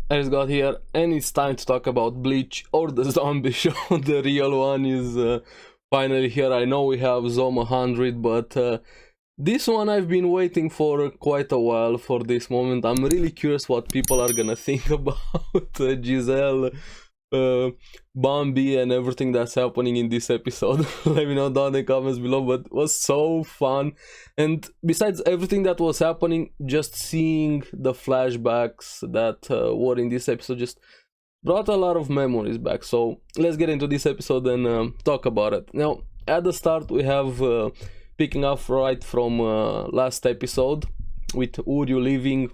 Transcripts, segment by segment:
ARESxGOD here, and it's time to talk about Bleach or the zombie show. The real one is finally here. I know we have Zom 100, but this one I've been waiting for quite a while for this moment. I'm really curious what people are gonna think about Giselle, Bambi, and everything that's happening in this episode. Let me know down in the comments below, but it was so fun. And besides everything that was happening, just seeing the flashbacks that were in this episode just brought a lot of memories back. So let's get into this episode and talk about it. Now, at the start, we have picking up right from last episode with Uryu leaving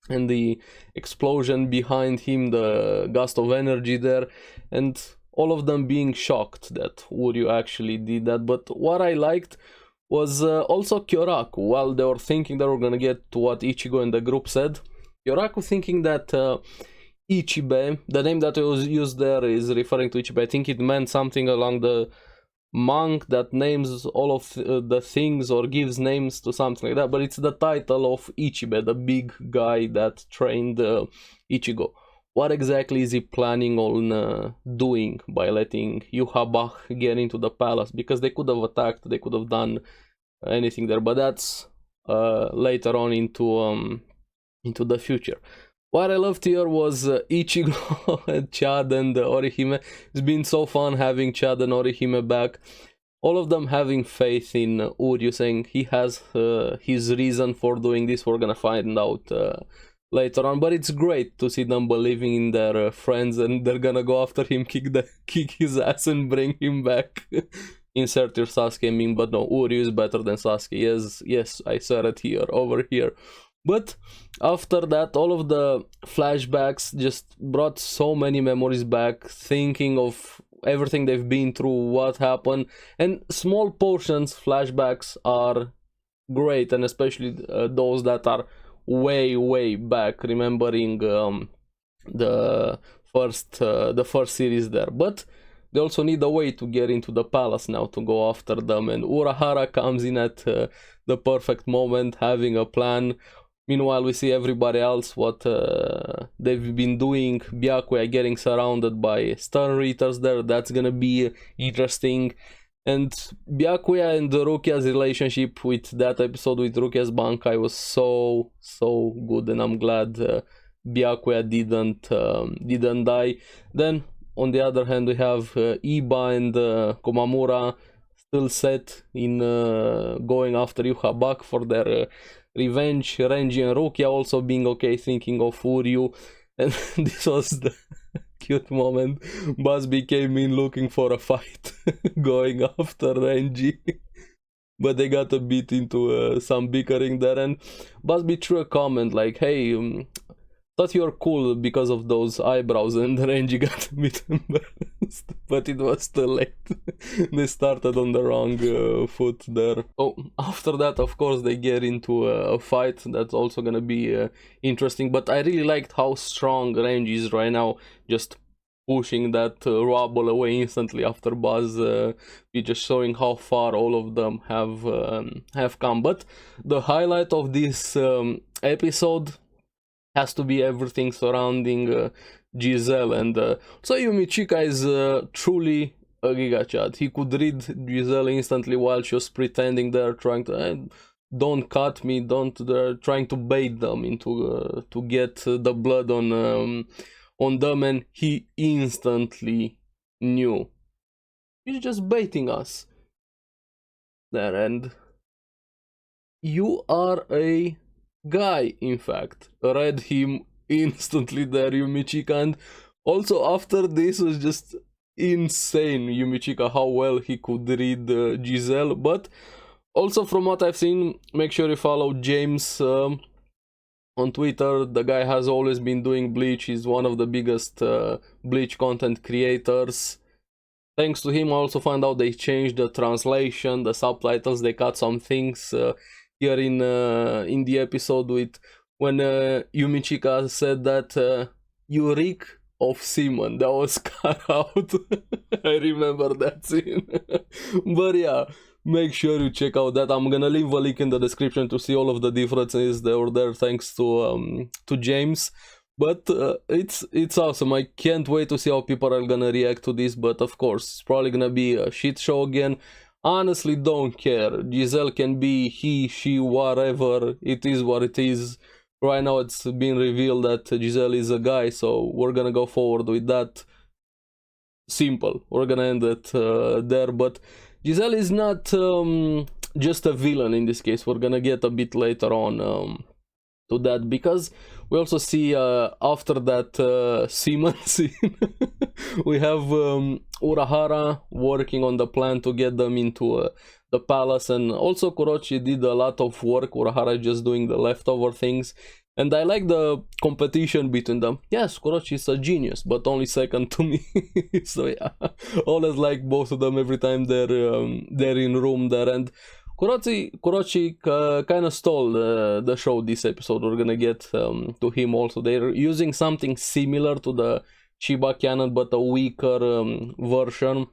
and the explosion behind him, the gust of energy there, and all of them being shocked that Uryu actually did that. But what I liked was also Kyoraku. While they were thinking they were gonna get to what Ichigo and the group said, Kyoraku thinking that Ichibe, the name that was used there is referring to Ichibe. I think it meant something along the monk that names all of the things or gives names to something like that, but it's the title of Ichibe, the big guy that trained Ichigo. What exactly is he planning on doing by letting Yhwach get into the palace? Because they could have attacked, they could have done anything there, but that's later on into the future. What I loved here was Ichigo and Chad and Orihime. It's been so fun having Chad and Orihime back. All of them having faith in Uryu, saying he has his reason for doing this. We're gonna find out later on. But it's great to see them believing in their friends, and they're gonna go after him, kick his ass and bring him back. Insert your Sasuke meme, but no, Uryu is better than Sasuke. Yes, I said it here, over here. But after that, all of the flashbacks just brought so many memories back, thinking of everything they've been through, what happened, and small portions, flashbacks are great, and especially those that are way back, remembering the first series there. But they also need a way to get into the palace now to go after them, and Urahara comes in at the perfect moment, having a plan. Meanwhile, we see everybody else, what they've been doing. Byakuya getting surrounded by Stern Readers there. That's gonna be interesting. And Byakuya and Rukia's relationship with that episode with Rukia's Bankai was so good, and I'm glad Byakuya didn't die. Then, on the other hand, we have Iba and Komamura still set in going after Yhwach for their revenge. Renji and Rukia also being okay, thinking of Uryu. And this was the cute moment. Busby came in looking for a fight, going after Renji. But they got a bit into some bickering there, and Busby threw a comment like, hey, thought you're cool because of those eyebrows, and Renji got a bit embarrassed, but it was too late. They started on the wrong foot there. Oh, after that, of course, they get into a fight. That's also gonna be interesting, but I really liked how strong Renji is right now, just pushing that rubble away instantly after Buzz, just showing how far all of them have come. But the highlight of this episode has to be everything surrounding Giselle, and so Yumichika is truly a Giga Chad. He could read Giselle instantly while she was pretending they're trying to don't cut me, they're trying to bait them into to get the blood on them, and he instantly knew he's just baiting us there, and you are a guy, in fact. Read him instantly there, Yumichika. And also after this was just insane, Yumichika, how well he could read Giselle. But also from what I've seen, make sure you follow James on Twitter. The guy has always been doing Bleach. He's one of the biggest Bleach content creators. Thanks to him, I also found out they changed the translation, the subtitles. They cut some things here in the episode with when Yumichika said that you reek of semen. That was cut out. I remember that scene. But yeah, make sure you check out that. I'm gonna leave a link in the description to see all of the differences that were there, thanks to James. But it's awesome. I can't wait to see how people are gonna react to this. But of course, it's probably gonna be a shit show again. Honestly, don't care. Giselle can be he, she, whatever. It is what it is. Right now, it's been revealed that Giselle is a guy, so we're gonna go forward with that. Simple. We're gonna end it there. But Giselle is not just a villain in this case. We're gonna get a bit later on to that, because we also see after that semen scene we have Urahara working on the plan to get them into the palace, and also Kurochi did a lot of work. Urahara just doing the leftover things, and I like the competition between them. Yes, Kurochi is a genius, but only second to me. So yeah, always like both of them every time they're in room there. And Kurochi kind of stole the show this episode. We're gonna get to him also. They're using something similar to the Shiba cannon, but a weaker version.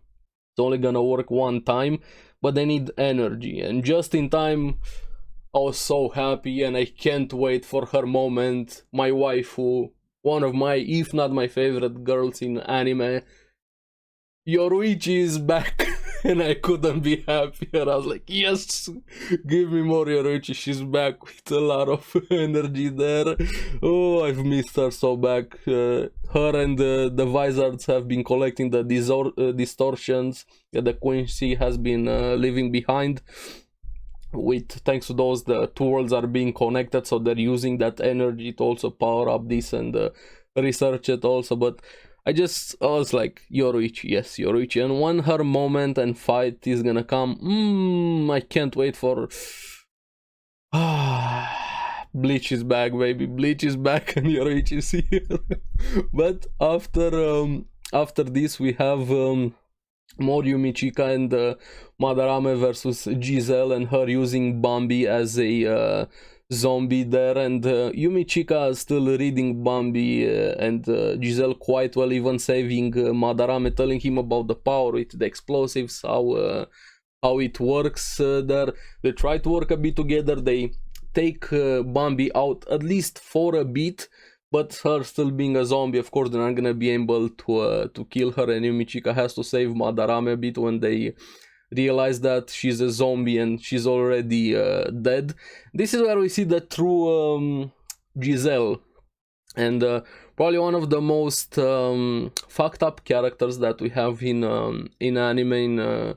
It's only gonna work one time, but they need energy. And just in time, I was so happy, and I can't wait for her moment. My waifu, one of my, if not my favorite girls in anime, Yoruichi is back. And I couldn't be happier. I was like, yes, give me more Yoruichi. She's back with a lot of energy there. Oh, I've missed her so back. Her and the Vizards have been collecting the distortions that the Quincy has been leaving behind. Thanks to those, the two worlds are being connected, so they're using that energy to also power up this and research it also. But I was like, Yoruichi, yes, Yoruichi. And when her moment and fight is gonna come, I can't wait for... Bleach is back, baby. Bleach is back and Yoruichi is here. But after this, we have more Yumichika and Madarame versus Giselle, and her using Bambi as a... zombie there, and Yumichika is still reading Bambi and Giselle quite well, even saving Madarame, telling him about the power with the explosives, how it works there. They try to work a bit together. They take Bambi out at least for a bit, but her still being a zombie, of course they're not gonna be able to kill her, and Yumichika has to save Madarame a bit when they realize that she's a zombie and she's already dead. This is where we see the true Giselle, and probably one of the most fucked up characters that we have in anime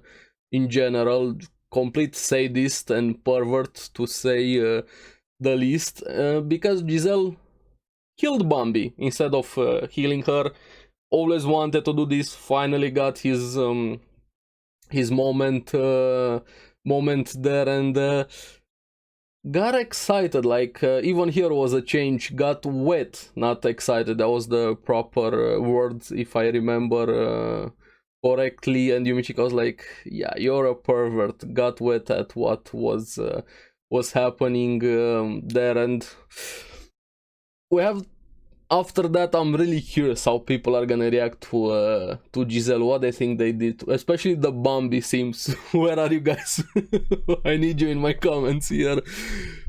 in general. Complete sadist and pervert, to say the least, because Giselle killed Bambi instead of healing her. Always wanted to do this, finally got his moment there, and got excited. Like even here was a change. Got wet, not excited. That was the proper words, if I remember correctly. And Yumichika was like, yeah, you're a pervert. Got wet at what was happening there. And we have... After that, I'm really curious how people are gonna react to Giselle, what they think they did, especially the Bambi sims. Where are you guys? I need you in my comments here.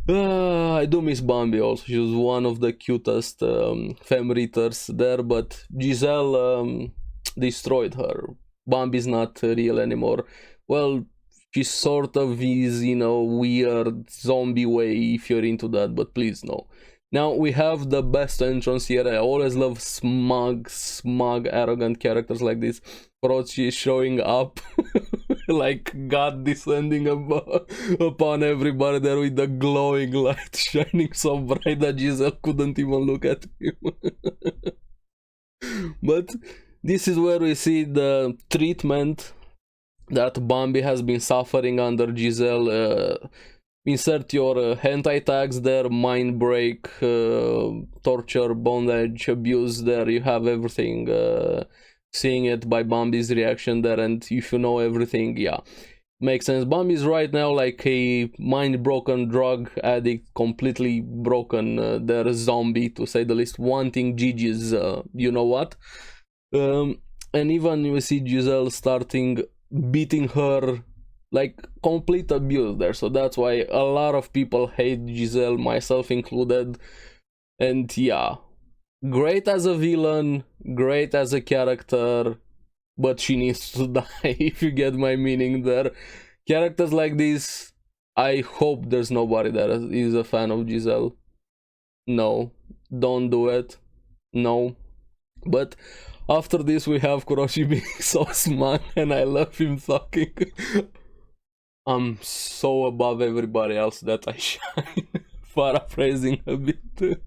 I do miss Bambi also. She was one of the cutest femme readers there, but Giselle destroyed her. Bambi's not real anymore. Well, she sort of is in a weird zombie way if you're into that, but please no. Now we have the best entrance here. I always love smug, arrogant characters like this. Orochi showing up like God descending upon everybody there with the glowing light shining so bright that Giselle couldn't even look at him. But this is where we see the treatment that Bambi has been suffering under Giselle. Insert your hentai tags there, mind break, torture, bondage, abuse there. You have everything, seeing it by Bambi's reaction there, and if you know everything, yeah, makes sense. Bambi's right now like a mind broken drug addict, completely broken there, zombie to say the least, wanting Gigi's you know what. And even you see Giselle starting beating her, like complete abuse there. So that's why a lot of people hate Giselle, myself included. And yeah, Great as a villain, great as a character, but she needs to die, if you get my meaning there. Characters like this, I hope there's nobody that is a fan of Giselle. No, don't do it. No. But after this we have Kuroshi being so smug, and I love him talking. I'm so above everybody else that I shine. Paraphrasing a bit.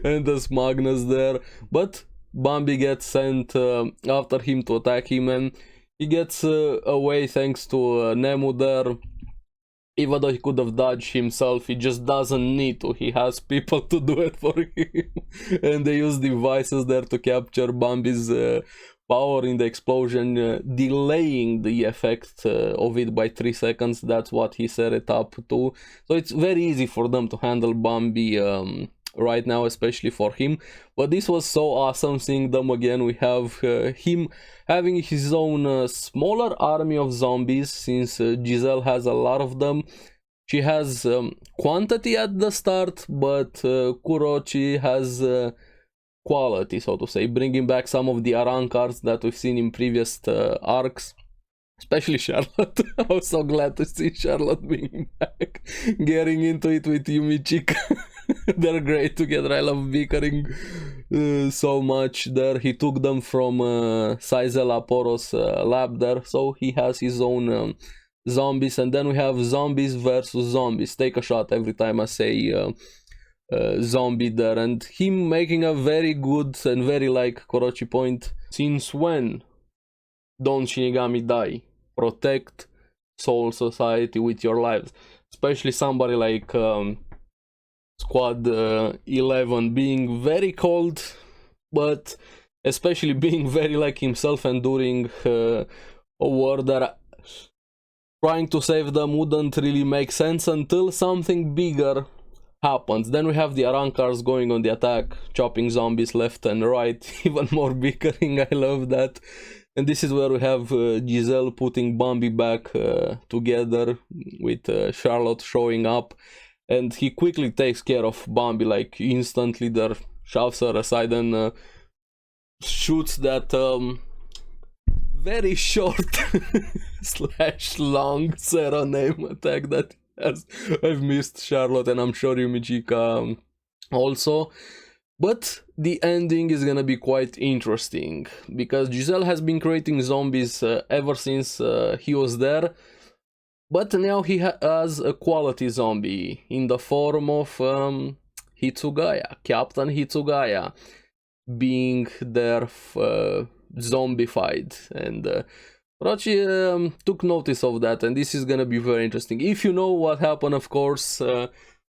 And the smugness there. But Bambi gets sent after him to attack him, and he gets away thanks to Nemu there. Even though he could have dodged himself, he just doesn't need to. He has people to do it for him. And they use devices there to capture Bambi's power in the explosion, delaying the effect of it by 3 seconds. That's what he set it up to. So it's very easy for them to handle Bambi right now, especially for him. But this was so awesome seeing them again. We have him having his own smaller army of zombies, since Giselle has a lot of them. She has quantity at the start, but Kurochi has quality, so to say, bringing back some of the ARESxGODs that we've seen in previous arcs. Especially Charlotte. I was so glad to see Charlotte being back, getting into it with Yumichika. They're great together. I love bickering so much there. He took them from Saizela Poro's lab there, so he has his own zombies. And then we have zombies versus zombies. Take a shot every time I say zombie there. And him making a very good and very like Kurochi point. Since when don't Shinigami die? Protect Soul Society with your lives. Especially somebody like Squad 11 being very cold, but especially being very like himself, enduring a war that trying to save them wouldn't really make sense until something bigger happens. Then we have the ARESxGODs going on the attack, chopping zombies left and right. Even more bickering. I love that. And this is where we have Giselle putting Bambi back together with Charlotte showing up. And he quickly takes care of Bambi, like instantly there, shoves her aside and shoots that very short slash long Zero name attack that has. I've missed Charlotte, and I'm sure Yumichika also. But the ending is gonna be quite interesting, because Giselle has been creating zombies ever since he was there. But now he has a quality zombie in the form of Hitsugaya, Captain Hitsugaya, being there zombified. And Kurochi took notice of that, and this is gonna be very interesting. If you know what happened, of course,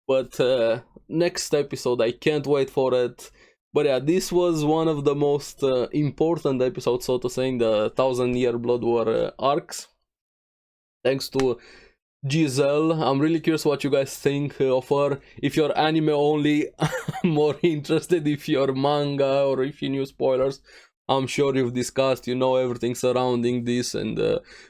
but next episode, I can't wait for it. But yeah, this was one of the most important episodes, so to say, in the 1000-year Blood War arcs. Thanks to Giselle. I'm really curious what you guys think of her. If you're anime only, I'm more interested. If you're manga, or if you knew spoilers, I'm sure you've discussed, you know, everything surrounding this. And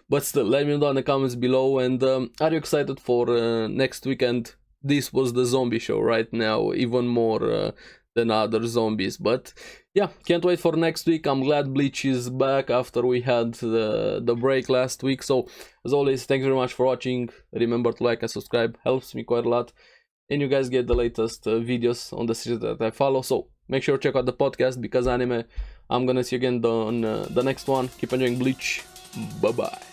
but still, let me know in the comments below. And are you excited for next weekend? This was the zombie show right now, even more than other zombies. But yeah, can't wait for next week. I'm glad Bleach is back after we had the break last week. So as always, thanks very much for watching. Remember to like and subscribe, helps me quite a lot, and you guys get the latest videos on the series that I follow. So make sure to check out the podcast, because anime. I'm gonna see you again on the next one. Keep enjoying Bleach. Bye bye.